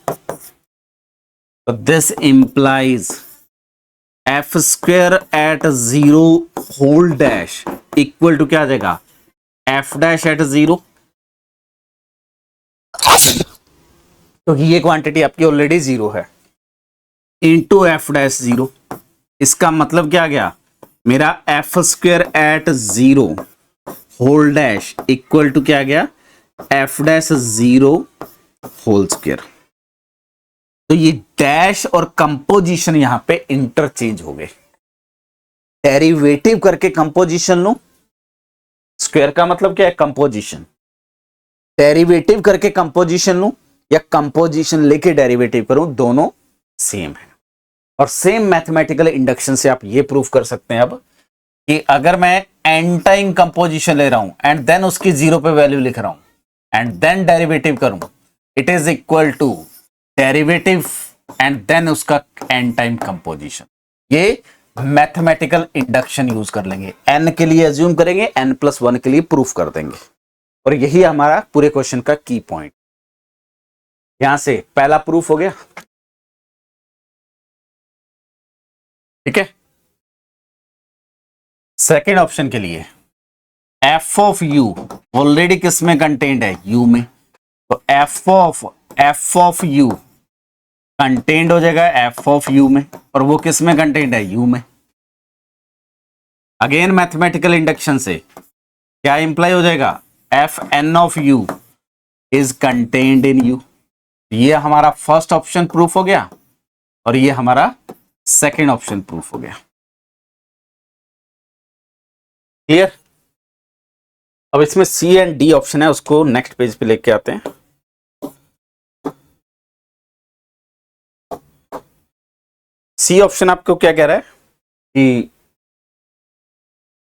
तो this implies F square at 0 whole dash equal to क्या आ जाएगा, एफ डैश एट 0। तो ये क्वांटिटी आपकी ऑलरेडी 0 है, इंटू एफ डैश 0। इसका मतलब क्या आ गया, मेरा f square at 0 whole dash equal to क्या आ गया, एफ डैश 0 होल स्क्वायर। तो ये डैश और कंपोजिशन यहां पे इंटरचेंज हो गए। डेरिवेटिव करके कंपोजिशन लो, स्क्वायर का मतलब क्या है, कंपोजिशन। डेरिवेटिव करके कंपोजिशन लूं या कंपोजिशन लेके डेरिवेटिव करूं, दोनों सेम है। और सेम मैथमेटिकल इंडक्शन से आप ये प्रूव कर सकते हैं अब कि अगर मैं एन टाइम कंपोजिशन ले रहा हूं एंड देन उसकी 0 पे वैल्यू लिख रहा हूं एंड देन डेरिवेटिव करूं, it is equal to derivative and then उसका एन टाइम कंपोजिशन। ये मैथमेटिकल इंडक्शन यूज कर लेंगे, एन के लिए एज्यूम करेंगे, n+1 के लिए प्रूफ कर देंगे, और यही हमारा पूरे क्वेश्चन का की पॉइंट। यहां से पहला प्रूफ हो गया। ठीक है, सेकेंड ऑप्शन के लिए एफ ऑफ यू ऑलरेडी किस में कंटेंट है, यू में, तो एफ ऑफ यू कंटेंट हो जाएगा एफ ऑफ यू में, और वो किस में कंटेंट है, यू में। अगेन मैथमेटिकल इंडक्शन से क्या इंप्लाई हो जाएगा, f n of u is contained in u. ये हमारा फर्स्ट ऑप्शन प्रूफ हो गया, और ये हमारा सेकेंड ऑप्शन प्रूफ हो गया। क्लियर? अब इसमें सी एंड डी ऑप्शन है, उसको नेक्स्ट पेज पे लेके आते हैं। सी ऑप्शन आपको क्या कह रहा है कि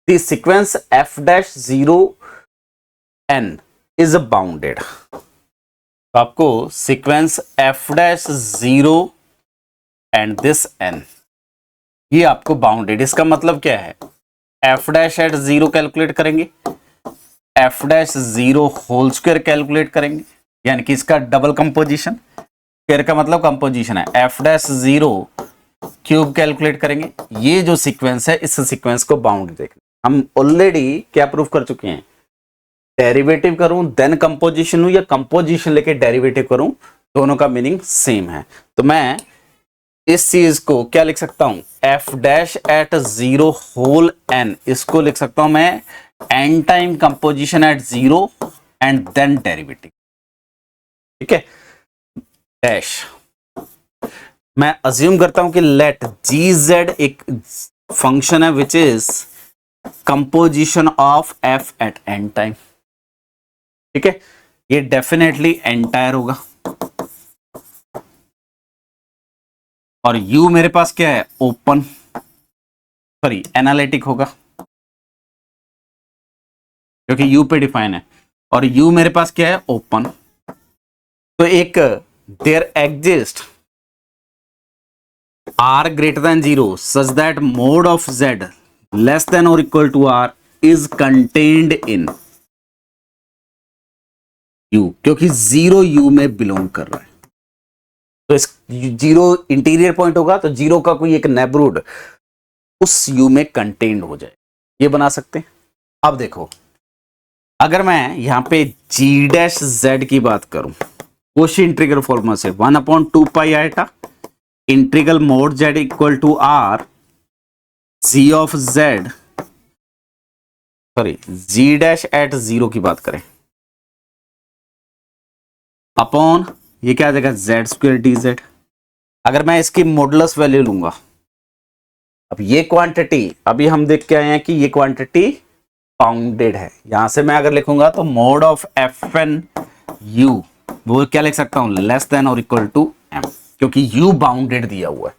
the sequence f dash 0 n is bounded. तो आपको sequence f dash 0 and this n, ये आपको बाउंडेड, इसका मतलब क्या है, एफ डैश एट 0 कैलकुलेट करेंगे, f dash 0 whole square calculate करेंगे, यानी कि इसका डबल कंपोजिशन, स्क्वायर का मतलब कंपोजिशन है, एफ डैश 0 क्यूब कैलकुलेट करेंगे। ये जो सीक्वेंस है, इस सीक्वेंस को बाउंड देखना। हम ऑलरेडी क्या प्रूफ कर चुके हैं, डेरिवेटिव करूं देन कंपोजिशन लूं या कंपोजिशन लेके डेरिवेटिव करूं, दोनों का मीनिंग सेम है। तो मैं इस चीज को क्या लिख सकता हूं, f dash at 0 whole n, इसको लिख सकता हूं मैं n time composition at 0 and then derivative. ठीक है, डैश मैं अज्यूम करता हूं कि लेट जी जेड एक फंक्शन है which is composition of f at n time. ठीक है, ये डेफिनेटली एंटायर होगा, और u मेरे पास क्या है, ओपन। सॉरी एनालिटिक होगा क्योंकि यू पे डिफाइन है और यू मेरे पास क्या है, ओपन। तो एक there exist are greater than 0 such that mod of z less than और equal to r is contained in U, क्योंकि 0 यू में बिलोंग कर रहा है। तो इस 0 इंटीरियर पॉइंट होगा तो 0 का कोई एक नेबरहुड उस यू में कंटेन्ड हो जाए, ये बना सकते हैं। अब देखो अगर मैं यहां पे g डैश z की बात करूं कोशी इंटीग्रल फॉर्मूला से 1/2 pi iota integral mod z equal to r g of z, sorry g dash at 0 की बात करें अपॉन ये क्या आ जाएगा z स्क्वायर dz। अगर मैं इसकी मॉडुलस वैल्यू लूंगा, अब ये क्वांटिटी अभी हम देख के आए हैं कि ये क्वांटिटी बाउंडेड है, यहां से मैं अगर लिखूंगा तो mod of f n u वो क्या लिख सकता हूं, लेस देन और इक्वल टू एम, क्योंकि यू बाउंडेड दिया हुआ है।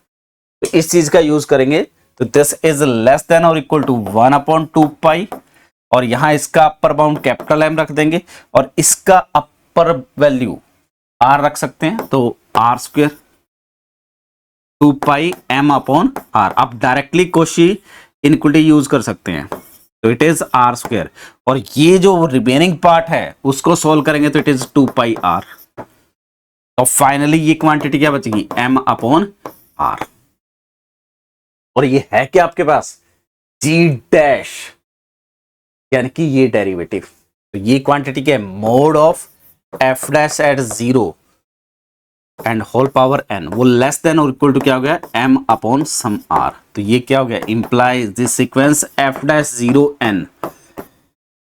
तो इस चीज का यूज करेंगे तो दिस इज लेस देन और इक्वल टू 1/2 पाई और यहां इसका अपर बाउंड कैपिटल एम रख देंगे और इसका अपर वैल्यू आर रख सकते हैं, तो r square 2 pi m upon r. आप डायरेक्टली कोशी इनक्वलिटी यूज कर सकते हैं, तो इट इज आर स्क्वायर और ये जो रिमेनिंग पार्ट है उसको सोल्व करेंगे तो इट इज 2 पाई आर। तो फाइनली ये क्वांटिटी क्या बचेगी, एम अपॉन आर। और ये है क्या आपके पास, जी डैश, यानी कि ये डेरिवेटिव। तो ये क्वांटिटी क्या है, mod of f dash at 0 and whole power n, वो लेस देन और इक्वल टू क्या हो गया, m अपॉन सम r। तो ये क्या हो गया, implies this sequence f dash 0 n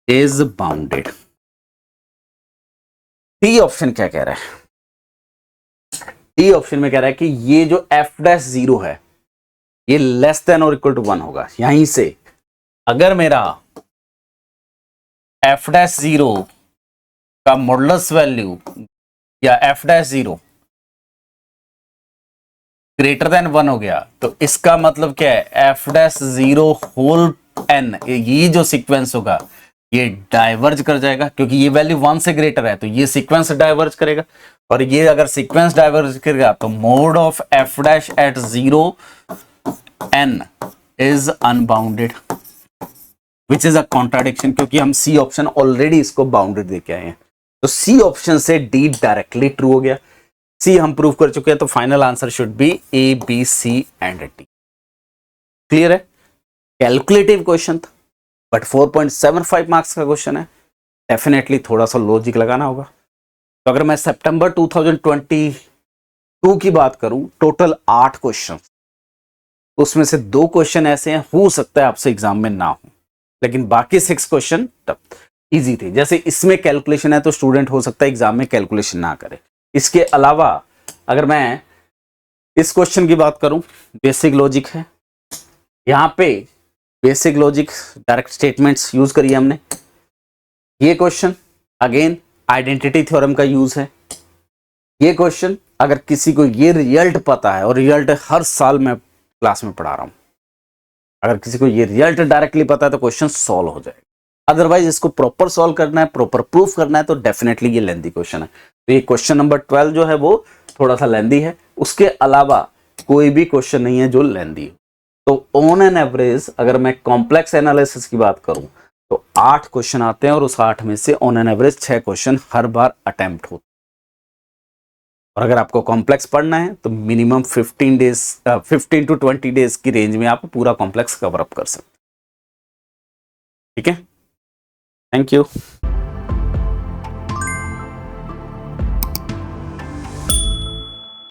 is bounded. T option क्या कह रहा है, टी ऑप्शन में कह रहा है कि ये जो f डैश 0 है ये लेस देन और इक्वल टू 1 होगा। यहीं से अगर मेरा f डैश 0 का मॉडुलस वैल्यू या f डैश 0 ग्रेटर देन 1 हो गया तो इसका मतलब क्या है, एफ डैश 0 होल n, ये जो सीक्वेंस होगा ये डाइवर्ज कर जाएगा, क्योंकि ये वैल्यू 1 से ग्रेटर है तो ये सीक्वेंस डाइवर्ज करेगा। और ये अगर सीक्वेंस डाइवर्ज करेगा तो mod of f dash at 0 n is unbounded, which is a contradiction, क्योंकि हम सी ऑप्शन ऑलरेडी इसको बाउंडेड देके आए हैं। तो सी ऑप्शन से डी डायरेक्टली ट्रू हो गया, सी हम प्रूव कर चुके हैं, तो final answer should be A B C and D. Clear है, कैलकुलेटिव क्वेश्चन था बट 4.75 मार्क्स का क्वेश्चन है, डेफिनेटली थोड़ा सा लॉजिक लगाना होगा। तो अगर मैं सितंबर 2022 की बात करूं, टोटल 8 क्वेश्चन, उसमें से 2 क्वेश्चन ऐसे हैं हो सकता है आपसे एग्जाम में ना हो, लेकिन बाकी 6 क्वेश्चन इजी थे। जैसे इसमें कैलकुलेशन है तो स्टूडेंट हो सकता है एग्जाम में कैलकुलेशन ना करे। इसके अलावा अगर मैं इस क्वेश्चन की बात करूं, बेसिक लॉजिक है, यहां पे basic logic direct statements use करिए हमने। ये क्वेश्चन अगेन आइडेंटिटी थ्योरम का यूज है। ये क्वेश्चन अगर किसी को ये रिजल्ट पता है, और रिजल्ट हर साल मैं क्लास में पढ़ा रहा हूं, अगर किसी को ये रिजल्ट डायरेक्टली पता है तो क्वेश्चन सॉल्व हो जाएगा। अदरवाइज इसको प्रॉपर सॉल्व करना है, प्रॉपर प्रूफ करना है, तो डेफिनेटली ये लेंदी क्वेश्चन है। तो ये क्वेश्चन नंबर 12 जो है वो थोड़ा सा लेंदी है, उसके अलावा कोई भी क्वेश्चन नहीं है जो लेंदी हो। तो ऑन एन एवरेज अगर मैं कॉम्प्लेक्स एनालिसिस की बात करूं तो 8 क्वेश्चन आते हैं और उस 8 में से on an average 6 question her bar attempt होते हैं। और अगर आपको कॉम्प्लेक्स पढ़ना है तो मिनिमम 15 to 20 डेज की रेंज में आप पूरा कॉम्प्लेक्स कवर अप कर सकते हैं। ठीक है, थैंक यू।